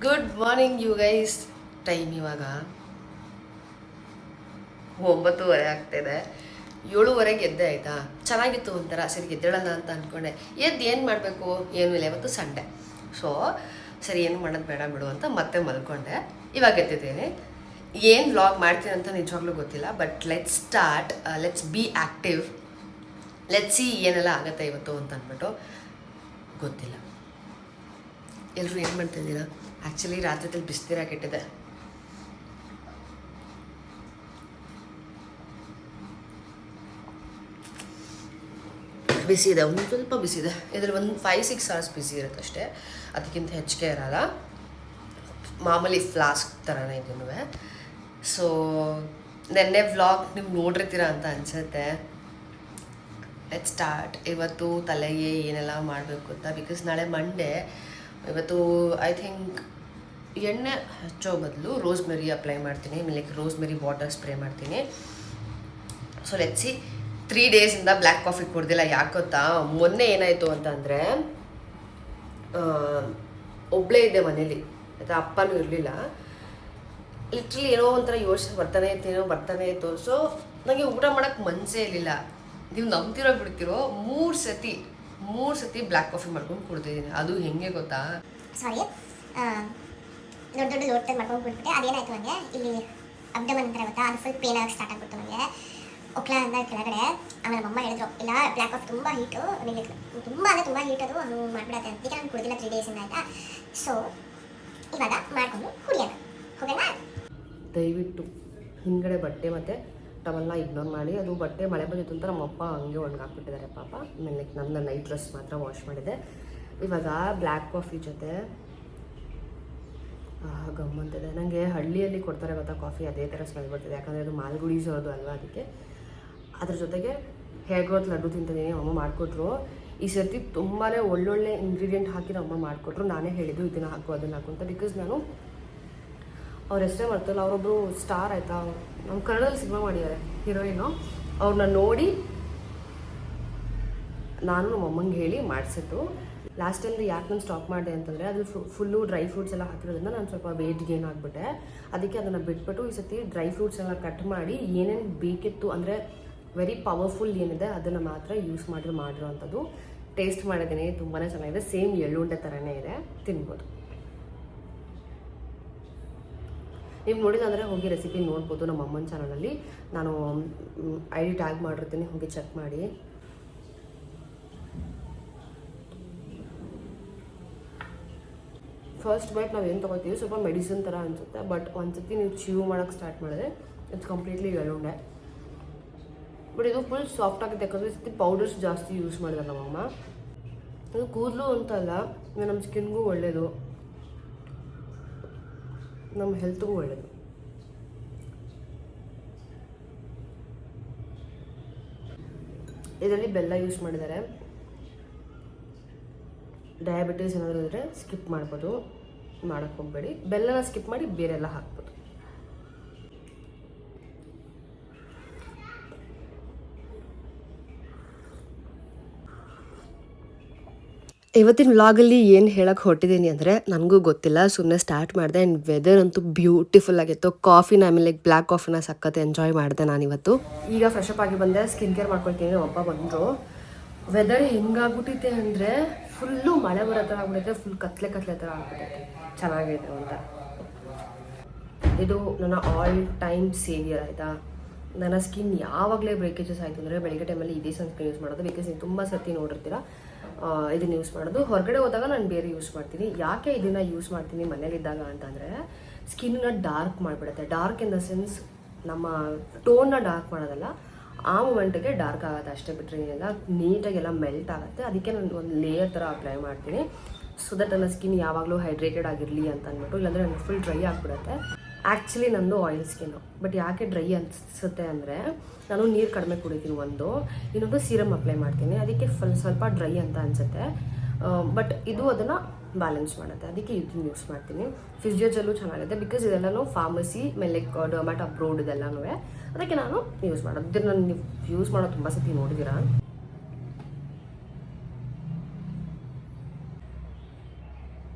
Good morning you guys. Time ಇವಾಗ 9:30 ಆಗ್ತಿದೆ. 7:30 ಎದ್ದೆ ಆಯಿತಾ. ಚೆನ್ನಾಗಿತ್ತು ಒಂಥರ. ಸರಿ ಎದ್ದೇಳಲ್ಲ ಅಂತ ಅಂದ್ಕೊಂಡೆ. ಏನು ಮಾಡಬೇಕು ಏನೂ ಇಲ್ಲ, ಇವತ್ತು ಸಂಡೇ. ಸೊ ಸರಿ ಏನು ಮಾಡೋದು ಬೇಡ ಬಿಡು ಅಂತ ಮತ್ತೆ ಮಲ್ಕೊಂಡೆ. ಇವಾಗ ಎದ್ದಿದ್ದೀನಿ. ಏನು ವ್ಲಾಗ್ ಮಾಡ್ತೀನಿ ಅಂತ ನಿಜವಾಗ್ಲೂ ಗೊತ್ತಿಲ್ಲ. But let's start. Let's be active. Let's see ಏನೆಲ್ಲ ಆಗುತ್ತೆ ಇವತ್ತು ಅಂತ ಅಂದ್ಬಿಟ್ಟು. ಗೊತ್ತಿಲ್ಲ ಎಲ್ಲರೂ ಏನು ಮಾಡ್ತಾಯಿದ್ದೀರಾ. ಆ್ಯಕ್ಚುಲಿ ರಾತ್ರಿದಲ್ಲಿ ಬಿಸಿನೀರಾಕಿಟ್ಟಿದೆ. ಬಿಸಿ ಇದೆ, ಒಂದು ಸ್ವಲ್ಪ ಬಿಸಿ ಇದೆ. ಇದರಲ್ಲಿ ಒಂದು 5-6 ಅವರ್ಸ್ ಬಿಸಿ ಇರುತ್ತೆ ಅಷ್ಟೇ, ಅದಕ್ಕಿಂತ ಹೆಚ್ಚಿಗೆ ಇರಲ್ಲ. ಮಾಮೂಲಿ ಫ್ಲಾಸ್ಕ್ ಥರನೇ ಇದೂ. ಸೊ ನೆನ್ನೆ ವ್ಲಾಗ್ ನೀವು ನೋಡಿರ್ತೀರ ಅಂತ ಅನಿಸುತ್ತೆ. Let start. ಇವತ್ತು ತಲೆಗೆ ಏನೆಲ್ಲ ಮಾಡಬೇಕು ಅಂತ, ಬಿಕಾಸ್ ನಾಳೆ ಮಂಡೇ. ಇವತ್ತು ಐ ಥಿಂಕ್ ಎಣ್ಣೆ ಹಚ್ಚೋ ಬದಲು ರೋಸ್ಮೆರಿ ಅಪ್ಲೈ ಮಾಡ್ತೀನಿ, ಲೈಕ್ ರೋಸ್ಮೆರಿ ವಾಟರ್ ಸ್ಪ್ರೇ ಮಾಡ್ತೀನಿ. So let's see. 3 ಡೇಸಿಂದ ಬ್ಲ್ಯಾಕ್ ಕಾಫಿ ಕುಡ್ದಿಲ್ಲ. ಯಾಕೊತ್ತಾ, ಮೊನ್ನೆ ಏನಾಯಿತು ಅಂತ ಅಂದರೆ, ಒಬ್ಬಳೇ ಇದ್ದೆ ಮನೇಲಿ ಆಯಿತಾ, ಅಪ್ಪನೂ ಇರಲಿಲ್ಲ. ಲಿಟ್ರಲಿ ಏನೋ ಒಂಥರ ಯೋಚನೆ ಬರ್ತಾನೆ ಇತ್ತು. ಸೊ ನನಗೆ ಊಟ ಮಾಡೋಕ್ಕೆ ಮನಸ್ಸೇ ಇರಲಿಲ್ಲ. ನೀವು ನಂಬ್ತಿರೋ ಬಿಡ್ತಿರೋ, 3 ಸತಿ ಬ್ಲ್ಯಾಕ್ ಕಾಫಿ ಮಾಡ್ಕೊಂಡು ಕುಡ್ತಿದ್ದೀನಿ. ಅದು ಹೆಂಗೆ ಗೊತ್ತಾ, ಸಾರಿ, ದೊಡ್ಡ ಲೋಟ ಮಾಡ್ಕೊಂಡು ಕುಡ್ಬಿಟ್ಟೆ. ಅದೇನಾಯ್ತು ನನಗೆ, ಇಲ್ಲಿ ಅಬ್ಡಮನ್ ಅಂತ ಗೊತ್ತಾ, ಅದು ಫುಲ್ ಪೇನ್ ಆಗಿ ಸ್ಟಾರ್ಟ್ ಆಗ್ಬಿಟ್ಟು ನನಗೆ ಒಕ್ಲ ಅಂದ ಕೆಳಗಡೆ. ಆಮೇಲೆ ನಮ್ಮಮ್ಮ ಹೇಳಿದ್ರು, ಇಲ್ಲ ಬ್ಲ್ಯಾಕ್ ಕಾಫಿ ತುಂಬ ಹೀಟು, ನಿಮಗೆ ತುಂಬ ಹೀಟ್ ಅದು ಮಾಡಿಬಿಡತ್ತೆ. ಅದಕ್ಕೆ ನಾನು ಕುಡಿದಿಲ್ಲ 3 ಡೇಸಿಂದ ಆಯಿತಾ. ಸೊ ಇವಾಗ ಮಾಡ್ಕೊಂಡು ಕುಡಿಯೋಣ, ಹೋಗೋಣ. ದಯವಿಟ್ಟು ಹಿಂದ್ಗಡೆ ಬಟ್ಟೆ ಮತ್ತು ಟವಲ್ನ ಇಗ್ನೋರ್ ಮಾಡಿ. ಅದು ಬಟ್ಟೆ ಮಳೆ ಬಂದಿತ್ತು ಅಂತ ನಮ್ಮಪ್ಪ ಹಂಗೆ ಒಣಗಾಕ್ಬಿಟ್ಟಿದ್ದಾರೆ ಪಾಪ. ಆಮೇಲೆ ನನ್ನ ನೈಟ್ ಡ್ರೆಸ್ ಮಾತ್ರ ವಾಶ್ ಮಾಡಿದೆ. ಇವಾಗ ಬ್ಲ್ಯಾಕ್ ಕಾಫಿ ಜೊತೆ ಗಮ್ಮಂತಿದೆ. ನನಗೆ ಹಳ್ಳಿಯಲ್ಲಿ ಕೊಡ್ತಾರೆ ಗೊತ್ತಾ ಕಾಫಿ, ಅದೇ ಥರ ಸ್ಮೆಲ್ ಬರ್ತಿದೆ. ಯಾಕಂದರೆ ಅದು ಮಾಲ್ಗುಡೀಸ್ ಅವ್ರದ್ದು ಅಲ್ವಾ, ಅದಕ್ಕೆ. ಅದ್ರ ಜೊತೆಗೆ ಹೇರ್ ಗ್ರೋತ್ ಲಡ್ಡು ತಿಂತಿದ್ದೀನಿ. ಅಮ್ಮ ಮಾಡಿಕೊಟ್ರು. ಈ ಸರ್ತಿ ತುಂಬಾ ಒಳ್ಳೊಳ್ಳೆ ಇಂಗ್ರೀಡಿಯೆಂಟ್ ಹಾಕಿ ಅಮ್ಮ ಮಾಡಿಕೊಟ್ರು. ನಾನೇ ಹೇಳಿದ್ದು ಇದನ್ನು ಹಾಕು ಅದನ್ನು ಹಾಕು ಅಂತ. ಬಿಕಾಸ್ ನಾನು ಅವ್ರ ಹೆಸರೇ ಮಾಡ್ತಾರಲ್ಲ, ಅವರೊಬ್ಬರು ಸ್ಟಾರ್ ಆಯಿತಾ, ನಮ್ಮ ಕನ್ನಡದಲ್ಲಿ ಸಿನಿಮಾ ಮಾಡಿದ್ದಾರೆ ಹೀರೋಯಿನು. ಅವ್ರನ್ನ ನೋಡಿ ನಾನು ನಮ್ಮ ಅಮ್ಮಂಗೆ ಹೇಳಿ ಮಾಡಿಸಿದ್ದು. ಲಾಸ್ಟ್ ಟೈಮ್ ಯಾಕೆ ನಾನು ಸ್ಟಾಪ್ ಮಾಡಿದೆ ಅಂತಂದರೆ, ಅದು ಫುಲ್ಲು ಡ್ರೈ ಫ್ರೂಟ್ಸ್ ಎಲ್ಲ ಹಾಕಿರೋದ್ರಿಂದ ನಾನು ಸ್ವಲ್ಪ ವೇಟ್ ಗೇನ್ ಆಗಿಬಿಟ್ಟೆ. ಅದಕ್ಕೆ ಅದನ್ನು ಬಿಟ್ಬಿಟ್ಟು ಈ ಸತಿ ಡ್ರೈ ಫ್ರೂಟ್ಸ್ ಎಲ್ಲ ಕಟ್ ಮಾಡಿ ಏನೇನು ಬೇಕಿತ್ತು ಅಂದರೆ ವೆರಿ ಪವರ್ಫುಲ್ ಏನಿದೆ ಅದನ್ನು ಮಾತ್ರ ಯೂಸ್ ಮಾಡಿರೋ ಅಂಥದ್ದು. ಟೇಸ್ಟ್ ಮಾಡಿದ್ದೀನಿ, ತುಂಬಾ ಚೆನ್ನಾಗಿದೆ. ಸೇಮ್ ಎಳ್ಳುಂಡೆ ಥರನೇ ಇದೆ, ತಿನ್ಬೋದು. ನೀವು ನೋಡಿಲ್ಲ ಅಂದರೆ ಹೋಗಿ ರೆಸಿಪಿ ನೋಡ್ಬೋದು ನಮ್ಮ ಅಮ್ಮನ ಚಾನಲಲ್ಲಿ. ನಾನು ID ಟ್ಯಾಗ್ ಮಾಡಿರ್ತೀನಿ, ಹೋಗಿ ಚೆಕ್ ಮಾಡಿ. ಫಸ್ಟ್ ಬೈಟ್ ನಾವು ಏನು ತೊಗೋತೀವಿ ಸ್ವಲ್ಪ ಮೆಡಿಸಿನ್ ಥರ ಅನಿಸುತ್ತೆ. ಬಟ್ ಒಂದ್ಸತಿ ನೀವು ಚೀವ್ ಮಾಡೋಕ್ಕೆ ಸ್ಟಾರ್ಟ್ ಮಾಡಿದ್ರೆ ಇಟ್ಸ್ ಕಂಪ್ಲೀಟ್ಲಿ ಎಳ್ಳುಂಡೆ. ಬಟ್ ಇದು ಫುಲ್ ಸಾಫ್ಟ್ ಆಗುತ್ತೆ, ಯಾಕಂದರೆ ಈ ಸತಿ ಪೌಡರ್ಸ್ ಜಾಸ್ತಿ ಯೂಸ್ ಮಾಡಿದ್ದಾರೆ ನಮ್ಮಮ್ಮ. ಇದು ಕೂದಲು ಅಂತಲ್ಲ, ನಮ್ಮ ಸ್ಕಿನ್ಗೂ ಒಳ್ಳೆಯದು, ನಮ್ಮ ಹೆಲ್ತ್ಗೂ ಒಳ್ಳೆಯದು. ಇದರಲ್ಲಿ ಬೆಲ್ಲ ಯೂಸ್ ಮಾಡಿದ್ದಾರೆ. ಡಯಾಬಿಟೀಸ್ ಏನಾದರೂ ಇದ್ದರೆ ಸ್ಕಿಪ್ ಮಾಡ್ಬೋದು, ಮಾಡೋಕ್ಕೆ ಹೋಗಬೇಡಿ. ಬೆಲ್ಲನ ಸ್ಕಿಪ್ ಮಾಡಿ ಬೇರೆಲ್ಲ ಹಾಕ್ಬೋದು. ಇವತ್ತಿನ ವ್ಲಾಗಲ್ಲಿ ಏನು ಹೇಳಕ್ಕೆ ಹೊರಟಿದ್ದೀನಿ ಅಂದರೆ ನನಗೂ ಗೊತ್ತಿಲ್ಲ, ಸುಮ್ಮನೆ ಸ್ಟಾರ್ಟ್ ಮಾಡಿದೆ. ಆ್ಯಂಡ್ ವೆದರ್ ಅಂತೂ ಬ್ಯೂಟಿಫುಲ್ ಆಗಿತ್ತು. ಕಾಫಿನ ಆಮೇಲೆ ಬ್ಲ್ಯಾಕ್ ಕಾಫಿನ ಸಖತ್ ಎಂಜಾಯ್ ಮಾಡಿದೆ ನಾನಿವತ್ತು. ಈಗ ಫ್ರೆಶ್ ಅಪ್ ಆಗಿ ಬಂದೆ, ಸ್ಕಿನ್ ಕೇರ್ ಮಾಡ್ಕೊಳ್ತೀನಿ. ಒಬ್ಬ ಬಂದರು. ವೆದರ್ ಹೆಂಗಾಗ್ಬಿಟ್ಟಿದೆ ಅಂದರೆ ಫುಲ್ಲು ಮಳೆ ಬರೋ ಥರ ಆಗ್ಬಿಟ್ಟೈತೆ, ಫುಲ್ ಕತ್ಲೆ ಥರ ಆಗ್ಬಿಟ್ಟೈತೆ. ಚೆನ್ನಾಗಿದೆ ಅಂತ. ಇದು ನನ್ನ ಆಲ್ ಟೈಮ್ ಸೇವಿಯರ್ ಆಯಿತಾ. ನನ್ನ ಸ್ಕಿನ್ ಯಾವಾಗಲೇ ಬ್ರೇಕೇಜಸ್ ಆಯಿತು ಅಂದರೆ ಬೆಳಗ್ಗೆ ಟೈಮಲ್ಲಿ ಇದೇ ಸನ್ಸ್ಕ್ರೀನ್ ಯೂಸ್ ಮಾಡೋದು. ಬಿಕಾಸ್ ನೀವು ತುಂಬ ಸರ್ತಿ ನೋಡಿರ್ತೀರ ಇದನ್ನು ಯೂಸ್ ಮಾಡೋದು. ಹೊರಗಡೆ ಹೋದಾಗ ನಾನು ಬೇರೆ ಯೂಸ್ ಮಾಡ್ತೀನಿ. ಯಾಕೆ ಇದನ್ನು ಯೂಸ್ ಮಾಡ್ತೀನಿ ಮನೇಲಿದ್ದಾಗ ಅಂತಂದರೆ, ಸ್ಕಿನ್ನ ಡಾರ್ಕ್ ಮಾಡಿಬಿಡುತ್ತೆ. ಡಾರ್ಕ್ ಇನ್ ದ ಸೆನ್ಸ್ ನಮ್ಮ ಟೋನ್ನ ಡಾರ್ಕ್ ಮಾಡೋದಲ್ಲ, ಆ ಮೂಮೆಂಟಿಗೆ ಡಾರ್ಕ್ ಆಗುತ್ತೆ ಅಷ್ಟೇ. ಬಿಟ್ಟರೆ ಏನೆಲ್ಲ ನೀಟಾಗೆಲ್ಲ ಮೆಲ್ಟ್ ಆಗುತ್ತೆ. ಅದಕ್ಕೆ ನಾನು ಒಂದು ಲೇಯರ್ ಥರ ಅಪ್ಲೈ ಮಾಡ್ತೀನಿ, ಸೊ ದಟ್ ನನ್ನ ಸ್ಕಿನ್ ಯಾವಾಗಲೂ ಹೈಡ್ರೇಟೆಡ್ ಆಗಿರಲಿ ಅಂತ ಅಂದ್ಬಿಟ್ಟು. ಇಲ್ಲಾಂದರೆ ನನಗೆ ಫುಲ್ ಡ್ರೈ ಆಗಿಬಿಡುತ್ತೆ. ಆ್ಯಕ್ಚುಲಿ ನಂದು ಆಯಿಲ್ ಸ್ಕಿನ್ನು. ಬಟ್ ಯಾಕೆ ಡ್ರೈ ಅನಿಸುತ್ತೆ ಅಂದರೆ, ನಾನು ನೀರು ಕಡಿಮೆ ಕುಡಿತೀನಿ ಒಂದು, ಇನ್ನೊಂದು ಸೀರಮ್ ಅಪ್ಲೈ ಮಾಡ್ತೀನಿ, ಅದಕ್ಕೆ ಸ್ವಲ್ಪ ಡ್ರೈ ಅಂತ ಅನಿಸುತ್ತೆ. ಬಟ್ ಇದು ಅದನ್ನು ಬ್ಯಾಲೆನ್ಸ್ ಮಾಡುತ್ತೆ, ಅದಕ್ಕೆ ಇದನ್ನು ಯೂಸ್ ಮಾಡ್ತೀನಿ. ಫಿಸಿಯೋಜೆಲ್ಲೂ ಚೆನ್ನಾಗಿದೆ, ಬಿಕಾಸ್ ಇದೆಲ್ಲನೂ ಫಾರ್ಮಸಿ ಮೇಲೆ ಡರ್ಮ್ಯಾಟ್ ಅಪ್ರೂವ್ಡ್ ಇದೆಲ್ಲನೂ. ಅದಕ್ಕೆ ನಾನು ಯೂಸ್ ಮಾಡೋದು. ಇದನ್ನು ನೀವು ಯೂಸ್ ಮಾಡೋದು ತುಂಬ ಸತಿ ನೋಡಿದ್ದೀರಾ.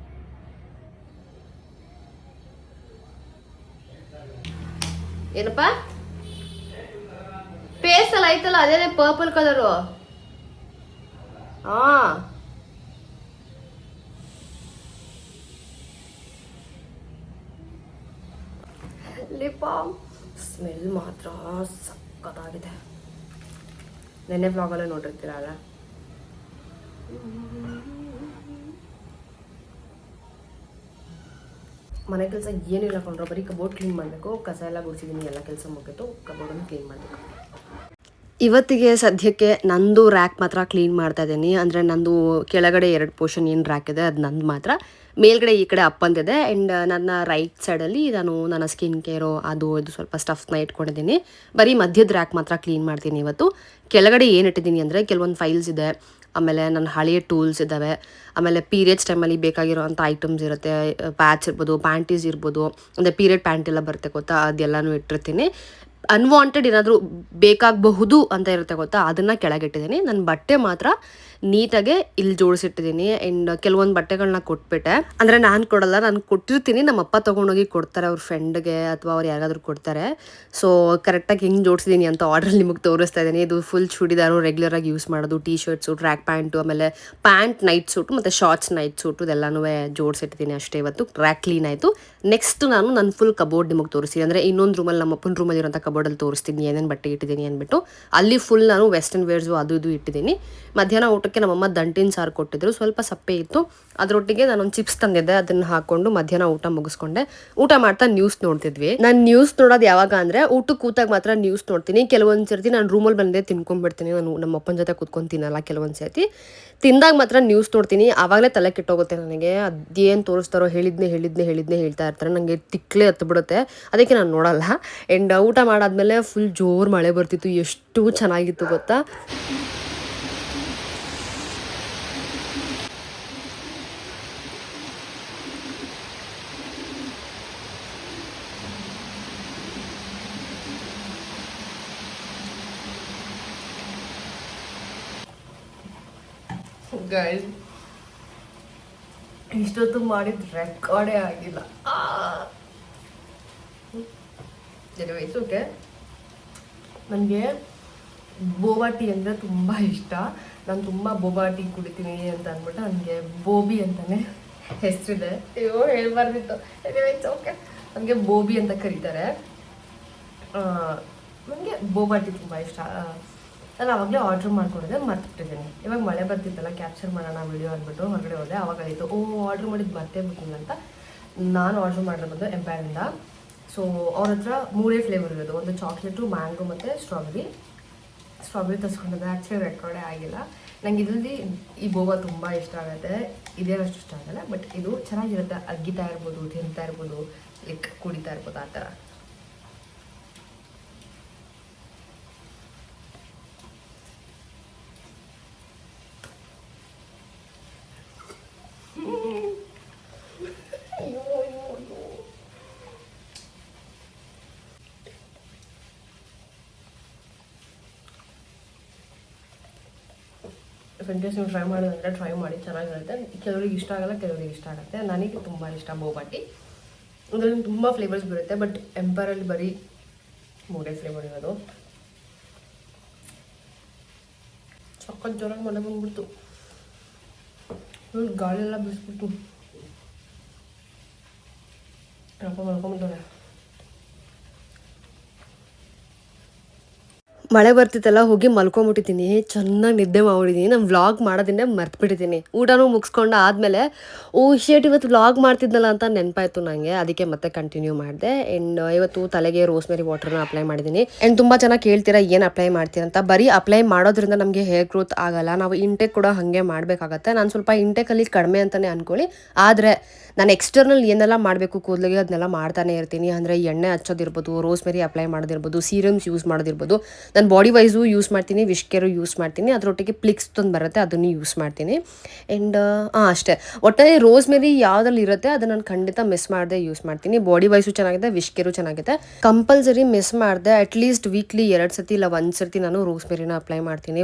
ಏನಪ್ಪ ಪೇಸ್ಟ್ ಎಲ್ಲ ಐತಲ್ಲ ಅದೇ ಪರ್ಪಲ್ ಕಲರು. ಹಾ ಲಿಪ್ ಬಾಮ್ ಸ್ಮೆಲ್ ಮಾತ್ರ ಸಕ್ಕತ್ತಾಗಿದೆ. ನೆನ್ನೆ ಬ್ಲಾಗಲ್ಲೇ ನೋಡಿರ್ತೀರಲ್ಲ. ಮನೆ ಕೆಲಸ ಏನಿಲ್ಲ ಕೊಂಡ್ರೆ ಬರೀ ಕಬೋರ್ಡ್ ಕ್ಲೀನ್ ಮಾಡಬೇಕು. ಕಸ ಎಲ್ಲ ಗುಡಿಸಿದ್ದೀನಿ, ಎಲ್ಲ ಕೆಲಸ ಮುಗಿತು, ಕಬೋರ್ಡನ್ನು ಕ್ಲೀನ್ ಮಾಡಬೇಕು. ಇವತ್ತಿಗೆ ಸದ್ಯಕ್ಕೆ ನಂದು ರ್ಯಾಕ್ ಮಾತ್ರ ಕ್ಲೀನ್ ಮಾಡ್ತಾ ಇದ್ದೀನಿ. ಅಂದರೆ ನಂದು ಕೆಳಗಡೆ 2 ಪೋರ್ಷನ್ ಏನು ರ್ಯಾಕ್ ಇದೆ ಅದು ನಂದು ಮಾತ್ರ, ಮೇಲ್ಗಡೆ ಈ ಕಡೆ ಅಪ್ಪಂದಿದೆ. ಆ್ಯಂಡ್ ನನ್ನ ರೈಟ್ ಸೈಡಲ್ಲಿ ನಾನು ನನ್ನ ಸ್ಕಿನ್ ಕೇರು ಅದು ಇದು ಸ್ವಲ್ಪ ಸ್ಟಫ್ನ ಇಟ್ಕೊಂಡಿದ್ದೀನಿ. ಬರೀ ಮಧ್ಯದ ರ್ಯಾಕ್ ಮಾತ್ರ ಕ್ಲೀನ್ ಮಾಡ್ತೀನಿ ಇವತ್ತು. ಕೆಳಗಡೆ ಏನು ಇಟ್ಟಿದ್ದೀನಿ ಅಂದರೆ ಕೆಲವೊಂದು ಫೈಲ್ಸ್ ಇದೆ, ಆಮೇಲೆ ನನ್ನ ಹಳೆಯ ಟೂಲ್ಸ್ ಇದ್ದಾವೆ, ಆಮೇಲೆ ಪೀರಿಯಡ್ಸ್ ಟೈಮಲ್ಲಿ ಬೇಕಾಗಿರೋವಂಥ ಐಟಮ್ಸ್ ಇರುತ್ತೆ, ಪ್ಯಾಚ್ ಇರ್ಬೋದು, ಪ್ಯಾಂಟೀಸ್ ಇರ್ಬೋದು, ಅಂದರೆ ಪೀರಿಯಡ್ ಪ್ಯಾಂಟ್ ಎಲ್ಲ ಬರುತ್ತೆ ಗೊತ್ತಾ, ಅದೆಲ್ಲನೂ ಇಟ್ಟಿರ್ತೀನಿ. ಅನ್ವಾಂಟೆಡ್ ಏನಾದರೂ ಬೇಕಾಗಬಹುದು ಅಂತ ಇರುತ್ತೆ ಗೊತ್ತಾ, ಅದನ್ನು ಕೆಳಗಿಟ್ಟಿದ್ದೀನಿ. ನನ್ನ ಬಟ್ಟೆ ಮಾತ್ರ ನೀಟಾಗೆ ಇಲ್ಲಿ ಜೋಡಿಸಿಟ್ಟಿದ್ದೀನಿ. ಆ್ಯಂಡ್ ಕೆಲವೊಂದು ಬಟ್ಟೆಗಳನ್ನ ಕೊಟ್ಬಿಟ್ಟೆ, ಅಂದರೆ ನಾನು ಕೊಡಲ್ಲ, ನಾನು ಕೊಟ್ಟಿರ್ತೀನಿ, ನಮ್ಮಪ್ಪ ತೊಗೊಂಡೋಗಿ ಕೊಡ್ತಾರೆ ಅವ್ರ ಫ್ರೆಂಡ್ಗೆ ಅಥವಾ ಅವ್ರು ಯಾರಿಗಾದ್ರೂ ಕೊಡ್ತಾರೆ. ಸೊ ಕರೆಕ್ಟಾಗಿ ಹೆಂಗೆ ಜೋಡಿಸಿದ್ದೀನಿ ಅಂತ ಆರ್ಡ್ರಲ್ಲಿ ನಿಮಗೆ ತೋರಿಸ್ತಾ ಇದ್ದೀನಿ. ಇದು ಫುಲ್ ಚೂಡಿದಾರು ರೆಗ್ಯುಲರಾಗಿ ಯೂಸ್ ಮಾಡೋದು, ಟೀ ಶರ್ಟ್ಸು, ಟ್ರ್ಯಾಕ್ ಪ್ಯಾಂಟು, ಆಮೇಲೆ ಪ್ಯಾಂಟ್ ನೈಟ್ ಸೂಟು ಮತ್ತು ಶಾರ್ಟ್ಸ್ ನೈಟ್ ಸೂಟು ಇದೆಲ್ಲನೂ ಜೋಡಿಸಿಟ್ಟಿದ್ದೀನಿ ಅಷ್ಟೇ. ಇವತ್ತು ರ್ಯಾಕ್ ಕ್ಲೀನ್ ಆಯಿತು. ನೆಕ್ಸ್ಟ್ ನಾನು ನನ್ನ ಫುಲ್ ಕಬೋರ್ಡ್ ನಿಮಗೆ ತೋರಿಸ್ತೀನಿ. ಅಂದರೆ ಇನ್ನೊಂದು ರೂಮಲ್ಲಿ ನಮ್ಮ ಅಪ್ಪನ ರೂಮಲ್ಲಿ ಇರೋಂಥ ಕಬೋರ್ಡಲ್ಲಿ ತೋರಿಸ್ತೀನಿ ಏನೇನು ಬಟ್ಟೆ ಇಟ್ಟಿದ್ದೀನಿ ಅಂದ್ಬಿಟ್ಟು. ಅಲ್ಲಿ ಫುಲ್ ನಾನು ವೆಸ್ಟರ್ನ್ ವೇರ್ಸು ಅದು ಇದು ಇಟ್ಟಿದ್ದೀನಿ. ಮಧ್ಯಾಹ್ನ ಊಟಕ್ಕೆ ನಮ್ಮಮ್ಮ ದಂಟಿನ ಸಾರು ಕೊಟ್ಟಿದ್ರು, ಸ್ವಲ್ಪ ಸಪ್ಪೆ ಇತ್ತು. ಅದರೊಟ್ಟಿಗೆ ನಾನೊಂದು ಚಿಪ್ಸ್ ತಂದಿದ್ದೆ, ಅದನ್ನು ಹಾಕ್ಕೊಂಡು ಮಧ್ಯಾಹ್ನ ಊಟ ಮುಗಿಸ್ಕೊಂಡೆ. ಊಟ ಮಾಡ್ತಾ ನ್ಯೂಸ್ ನೋಡ್ತಿದ್ವಿ. ನಾನು ನ್ಯೂಸ್ ನೋಡೋದು ಯಾವಾಗ ಅಂದರೆ ಊಟಕ್ಕೆ ಕೂತಾಗ ಮಾತ್ರ ನ್ಯೂಸ್ ನೋಡ್ತೀನಿ. ಕೆಲವೊಂದು ಸರ್ತಿ ನಾನು ರೂಮಲ್ಲಿ ಬಂದೇ ತಿನ್ಕೊಂಡ್ಬಿಡ್ತೀನಿ, ನಾನು ನಮ್ಮ ಅಪ್ಪನ ಜೊತೆ ಕೂತ್ಕೊಂಡು ತಿನ್ನಲ್ಲ. ಕೆಲವೊಂದು ಸರ್ತಿ ತಿಂದಾಗ ಮಾತ್ರ ನ್ಯೂಸ್ ನೋಡ್ತೀನಿ. ಆವಾಗಲೇ ತಲೆ ಕೆಟ್ಟೋಗುತ್ತೆ ನನಗೆ. ಅದೇನು ತೋರಿಸ್ತಾರೋ ಹೇಳಿದ್ನೇ ಹೇಳ್ತಾ ಇರ್ತಾರೆ, ನನಗೆ ತಿಕ್ಲೇ ಹತ್ತಿಬಿಡುತ್ತೆ. ಅದಕ್ಕೆ ನಾನು ನೋಡಲ್ಲ. ಆ್ಯಂಡ್ ಊಟ ಮಾಡಾದ್ಮೇಲೆ ಫುಲ್ ಜೋರು ಮಳೆ ಬರ್ತಿತ್ತು, ಎಷ್ಟು ಚೆನ್ನಾಗಿತ್ತು ಗೊತ್ತಾ. ಗೈಸ್ ಇಷ್ಟೊತ್ತು ಮಾಡಿದ ರೆಕಾರ್ಡೇ ಆಗಿಲ್ಲ. ಓಕೆ, ನನಗೆ ಬೋಬಾ ಟೀ ಅಂದರೆ ತುಂಬ ಇಷ್ಟ. ನಾನು ತುಂಬ ಬೋಬಾ ಟೀ ಕುಡಿತೀನಿ ಅಂತ ಅಂದ್ಬಿಟ್ಟು ನನಗೆ ಬೋಬಿ ಅಂತಲೇ ಹೆಸರಿದೆ. ಅಯ್ಯೋ ಹೇಳ್ಬಾರ್ದಿತ್ತು. ಓಕೆ, ನನಗೆ ಬೋಬಿ ಅಂತ ಕರೀತಾರೆ. ನನಗೆ ಬೋಬಾ ಟೀ ತುಂಬ ಇಷ್ಟ. ನಾನು ಆವಾಗಲೇ ಆರ್ಡ್ರ್ ಮಾಡ್ಕೊಂಡಿದ್ದೆ, ಮರ್ತಿಟ್ಟಿದ್ದೀನಿ. ಇವಾಗ ಮಳೆ ಬರ್ತಿತ್ತಲ್ಲ, ಕ್ಯಾಪ್ಚರ್ ಮಾಡೋಣ ವಿಡಿಯೋ ಅಂದ್ಬಿಟ್ಟು ಹೊರಗಡೆ ಹೋದೆ. ಆವಾಗಾಯಿತು ಆರ್ಡ್ರ್ ಮಾಡಿದ್ದು ಮರ್ತೇ ಬಿಟ್ಟಿಲ್ಲ ಅಂತ. ನಾನು ಆರ್ಡ್ರ್ ಮಾಡಿರೋದು ಎಂಪೈರಿಂದ. ಸೊ ಅವ್ರ ಹತ್ರ 3 ಫ್ಲೇವರ್ ಇರೋದು, ಒಂದು ಚಾಕ್ಲೇಟು, ಮ್ಯಾಂಗೋ ಮತ್ತು ಸ್ಟ್ರಾಬೆರಿ ತರಿಸ್ಕೊಂಡಿದ್ದೆ. ಆ್ಯಕ್ಚುಲಿ ರೆಕಾರ್ಡೇ ಆಗಿಲ್ಲ. ನಂಗೆ ಇದರಲ್ಲಿ ಈ ಬೋಬಾ ತುಂಬ ಇಷ್ಟ ಆಗುತ್ತೆ. ಇದೇ ಅಷ್ಟು ಇಷ್ಟ ಆಗಲ್ಲ, ಬಟ್ ಇದು ಚೆನ್ನಾಗಿರುತ್ತೆ. ಅಗ್ಗಿತಾ ಇರ್ಬೋದು, ತಿಂತಾ ಇರ್ಬೋದು, ಲೈಕ್ ಕುಡಿತಾ ಇರ್ಬೋದು, ಆ ಥರ. ಇನ್ಕೇಸ್ ನೀವು ಟ್ರೈ ಮಾಡೋದಂದರೆ ಟ್ರೈ ಮಾಡಿ, ಚೆನ್ನಾಗಿರುತ್ತೆ. ಕೆಲವರಿಗೆ ಇಷ್ಟ ಆಗಲ್ಲ, ಕೆಲವರಿಗೆ ಇಷ್ಟ ಆಗುತ್ತೆ. ನನಗೆ ತುಂಬ ಇಷ್ಟ ಬೋಬಾ ಟೀ. ಅದರಲ್ಲಿ ತುಂಬ ಫ್ಲೇವರ್ಸ್ ಬರುತ್ತೆ, ಬಟ್ ಎಂಪೈರಲ್ಲಿ ಬರೀ 3 ಫ್ಲೇವರ್ ಇರೋದು. ಸಕ್ಕತ್ ಜೋರಾಗಿ ಮಳೆ ಬಂದ್ಬಿಡ್ತು, ಗಾಳಿ ಎಲ್ಲ ಬಿಡಿಸ್ಬಿಟ್ಟು ಮಲ್ಕೊಂಬಿಟ್ಟವ್ರೆ. ಮಳೆ ಬರ್ತಿತ್ತಲ್ಲ, ಹೋಗಿ ಮಲ್ಕೊಂಬಿಟ್ಟಿದ್ದೀನಿ. ಚೆನ್ನಾಗಿ ನಿದ್ದೆ ಮಾಡ್ಬಿಟ್ಟಿದ್ದೀನಿ. ನಾನು ವ್ಲಾಗ್ ಮಾಡೋದನ್ನೇ ಮರ್ತ್ಬಿಟ್ಟಿದ್ದೀನಿ. ಊಟನೂ ಮುಗಿಸ್ಕೊಂಡು ಆದಮೇಲೆ ಶೇಟ್ ಇವತ್ತು ವ್ಲಾಗ್ ಮಾಡ್ತಿದ್ನಲ್ಲ ಅಂತ ನೆನಪಾಯಿತು ನನಗೆ. ಅದಕ್ಕೆ ಮತ್ತೆ ಕಂಟಿನ್ಯೂ ಮಾಡಿದೆ. ಆ್ಯಂಡ್ ಇವತ್ತು ತಲೆಗೆ ರೋಸ್ಮೆರಿ ವಾಟರ್ನ ಅಪ್ಲೈ ಮಾಡಿದ್ದೀನಿ. ಆ್ಯಂಡ್ ತುಂಬ ಚೆನ್ನಾಗಿ ಕೇಳ್ತೀರಾ ಏನು ಅಪ್ಲೈ ಮಾಡ್ತೀರಾ ಅಂತ. ಬರೀ ಅಪ್ಲೈ ಮಾಡೋದ್ರಿಂದ ನಮಗೆ ಹೇರ್ ಗ್ರೋತ್ ಆಗಲ್ಲ, ನಾವು ಇಂಟೇಕ್ ಕೂಡ ಹಾಗೆ ಮಾಡಬೇಕಾಗತ್ತೆ. ನಾನು ಸ್ವಲ್ಪ ಇಂಟೇಕಲ್ಲಿ ಕಡಿಮೆ ಅಂತಲೇ ಅಂದ್ಕೊಳ್ಳಿ. ಆದರೆ ನಾನು ಎಕ್ಸ್ಟರ್ನಲ್ ಏನೆಲ್ಲ ಮಾಡಬೇಕು ಕೂದಲಿಗೆ ಅದನ್ನೆಲ್ಲ ಮಾಡ್ತಾನೆ ಇರ್ತೀನಿ. ಅಂದರೆ ಎಣ್ಣೆ ಹಚ್ಚೋದಿರ್ಬೋದು, ರೋಸ್ಮೆರಿ ಅಪ್ಲೈ ಮಾಡೋದಿರ್ಬೋದು, ಸೀರಮ್ಸ್ ಯೂಸ್ ಮಾಡೋದಿರ್ಬೋದು. ನಾನು ಬಾಡಿ ವೈಸು ಯೂಸ್ ಮಾಡ್ತೀನಿ, ವಿಶ್ ಕೇರು ಯೂಸ್ ಮಾಡ್ತೀನಿ, ಅದರೊಟ್ಟಿಗೆ ಪ್ಲಿಕ್ಸ್ ತಂದು ಬರುತ್ತೆ, ಅದನ್ನು ಯೂಸ್ ಮಾಡ್ತೀನಿ. ಆ್ಯಂಡ್ ಅಷ್ಟೇ, ಒಟ್ಟಾರೆ ರೋಸ್ಮೆರಿ ಯಾವುದ್ರಲ್ಲಿ ಇರುತ್ತೆ ಅದನ್ನು ನಾನು ಖಂಡಿತ ಮಿಸ್ ಮಾಡದೆ ಯೂಸ್ ಮಾಡ್ತೀನಿ. ಬಾಡಿ ವೈಸು ಚೆನ್ನಾಗಿದೆ, ವಿಶ್ ಕೇರು ಚೆನ್ನಾಗಿದೆ. ಕಂಪಲ್ಸರಿ ಮಿಸ್ ಮಾಡಿದೆ ಅಟ್ಲೀಸ್ಟ್ ವೀಕ್ಲಿ 2 ಸರ್ತಿ ಇಲ್ಲ 1 ಸರ್ತಿ ನಾನು ರೋಸ್ಮೆರಿನ ಅಪ್ಲೈ ಮಾಡ್ತೀನಿ.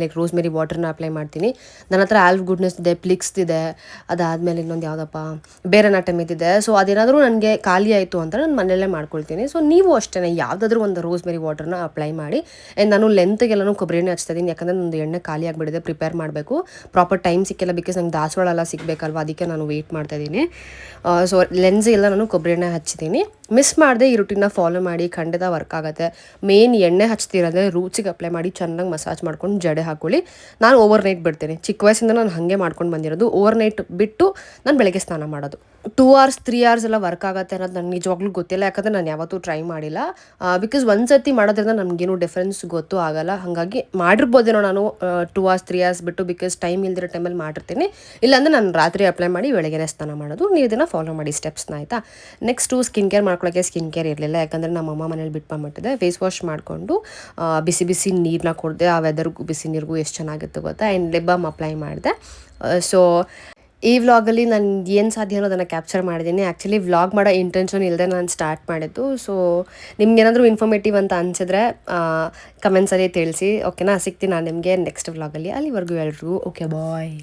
ಲೈಕ್ ರೋಸ್ಮೆರಿ ವಾಟರ್ನ ಅಪ್ಲೈ ಮಾಡ್ತೀನಿ. ನನ್ನ ಹತ್ರ ಆಲ್ಫ್ ಗುಡ್ನೆಸ್ ಇದೆ, ಪ್ಲಿಕ್ಸ್ ಇದೆ, ಅದಾದಮೇಲೆ ಇನ್ನೊಂದು ಯಾವುದಪ್ಪ ಬೇರೆ ನಾಟಮ್ ಇದ್ದಿದೆ. ಸೊ ಅದೇನಾದರೂ ನನಗೆ ಖಾಲಿ ಆಯಿತು ಅಂತ ನಾನು ಮನೆಯಲ್ಲೇ ಮಾಡ್ಕೊಳ್ತೀನಿ. ಸೊ ನೀವು ಅಷ್ಟೇ ಯಾವುದಾದ್ರೂ ಒಂದು ರೋಸ್ಮೆರಿ ವಾಟರ್ನ ಅಪ್ಲೈ ಮಾಡಿ. ಆ್ಯಂಡ್ ನಾನು ಲೆಂತ್ಗೆಲ್ಲನೂ ಕೊಬ್ಬರಿ ಎಣ್ಣೆ ಹಚ್ತಾ ಇದ್ದೀನಿ, ಯಾಕಂದರೆ ನಂದು ಎಣ್ಣೆ ಖಾಲಿ ಆಗಿಬಿಟ್ಟಿದೆ, ಪ್ರಿಪೇರ್ ಮಾಡಬೇಕು, ಪ್ರಾಪರ್ ಟೈಮ್ ಸಿಕ್ಕಿಲ್ಲ, ಬಿಕಾಸ್ ನಂಗೆ ದಾಸವಾಳ ಎಲ್ಲ ಸಿಗಬೇಕಲ್ವ, ಅದಕ್ಕೆ ನಾನು ವೆಯ್ಟ್ ಮಾಡ್ತಾಯಿದ್ದೀನಿ. ಸೊ ಲೆನ್ಸಿಗೆಲ್ಲ ನಾನು ಕೊಬ್ಬರಿ ಎಣ್ಣೆ ಹಚ್ಚಿದ್ದೀನಿ. ಮಿಸ್ ಮಾಡದೆ ಈ ರೂಟೀನ್ನ ಫಾಲೋ ಮಾಡಿ, ಖಂಡಿತ ವರ್ಕ್ ಆಗುತ್ತೆ. ಮೇನ್ ಎಣ್ಣೆ ಹಚ್ತಿರೋದ್ರೆ ರೂಟ್ಸಿಗೆ ಅಪ್ಲೈ ಮಾಡಿ ಚೆನ್ನಾಗಿ ಮಸಾಜ್ ಮಾಡ್ಕೊಂಡು ಜಡೆ ಹಾಕೊಳ್ಳಿ. ನಾನು ಓವರ್ ನೈಟ್ ಬಿಡ್ತೀನಿ, ಚಿಕ್ಕ ವಯಸ್ಸಿಂದ ನಾನು ಹಾಗೆ ಮಾಡ್ಕೊಂಡು ಬಂದಿರೋದು. ಓವರ್ ನೈಟ್ ಬಿಟ್ಟು ನಾನು ಬೆಳಗ್ಗೆ ಸ್ನಾನ ಮಾಡೋದು. 2 hours 3 hours ಎಲ್ಲ ವರ್ಕ್ ಆಗುತ್ತೆ ಅನ್ನೋದು ನನಗೆ ನಿಜವಾಗ್ಲೂ ಗೊತ್ತಿಲ್ಲ, ಯಾಕಂದರೆ ನಾನು ಯಾವತ್ತೂ ಟ್ರೈ ಮಾಡಿಲ್ಲ. ಬಿಕಾಸ್ ಒಂದು ಸರ್ತಿ ಮಾಡೋದ್ರಿಂದ ನಮಗೇನು ಡಿಫ್ರೆನ್ಸ್ ಗೊತ್ತೂ ಆಗಲ್ಲ. ಹಾಗಾಗಿ ಮಾಡಿರ್ಬೋದೇನೋ ನಾನು 2 hours 3 hours ಬಿಟ್ಟು, ಬಿಕಾಸ್ ಟೈಮ್ ಇಲ್ದಿರೋ ಟೈಮಲ್ಲಿ ಮಾಡಿರ್ತೀನಿ. ಇಲ್ಲಾಂದರೆ ನಾನು ರಾತ್ರಿ ಅಪ್ಲೈ ಮಾಡಿ ಬೆಳಗ್ಗೆ ಸ್ನಾನ ಮಾಡೋದು. ನೀವು ಇದನ್ನು ಫಾಲೋ ಮಾಡಿ ಸ್ಟೆಪ್ಸ್ನ, ಆಯಿತಾ. ನೆಕ್ಸ್ಟು ಸ್ಕಿನ್ ಕೇರ್ ಮಾಡ್ಕೊಳ್ಳೋಕ್ಕೆ ಸ್ಕಿನ್ ಕೇರ್ ಇರಲಿಲ್ಲ, ಯಾಕಂದರೆ ನಮ್ಮಮ್ಮ ಮನೇಲಿ ಬಿಟ್ಕೊಂಡ್ಬಿಟ್ಟಿದೆ. ಫೇಸ್ ವಾಶ್ ಮಾಡಿಕೊಂಡು ಬಿಸಿ ಬಿಸಿ ನೀರನ್ನ ಕೊಡಿದೆ. ಆ ವೆದರ್ಗೂ ಬಿಸಿ ನೀರಿಗೂ ಎಷ್ಟು ಚೆನ್ನಾಗಿತ್ತು ಗೊತ್ತಾ. ಆ್ಯಂಡ್ ಲಿಪ್ ಬಾಮ್ ಅಪ್ಲೈ ಮಾಡಿದೆ. ಸೊ ಈ ವ್ಲಾಗಲ್ಲಿ ನಾನು ಏನು ಸಾಧ್ಯ ಅನ್ನೋದನ್ನು ಕ್ಯಾಪ್ಚರ್ ಮಾಡಿದ್ದೀನಿ. ಆ್ಯಕ್ಚುಲಿ ವ್ಲಾಗ್ ಮಾಡೋ ಇಂಟೆನ್ಷನ್ ಇಲ್ಲದೆ ನಾನು ಸ್ಟಾರ್ಟ್ ಮಾಡಿದ್ದು. ಸೊ ನಿಮ್ಗೇನಾದರೂ ಇನ್ಫಾರ್ಮೇಟಿವ್ ಅಂತ ಅನಿಸಿದ್ರೆ ಕಮೆಂಟ್ಸಲ್ಲಿ ತಿಳಿಸಿ, ಓಕೆನಾ. ಸಿಗ್ತೀನಿ ನಾನು ನಿಮಗೆ ನೆಕ್ಸ್ಟ್ ವ್ಲಾಗಲ್ಲಿ. ಅಲ್ಲಿವರೆಗೂ ಎಲ್ರಿಗೂ ಓಕೆ ಬಾಯ್.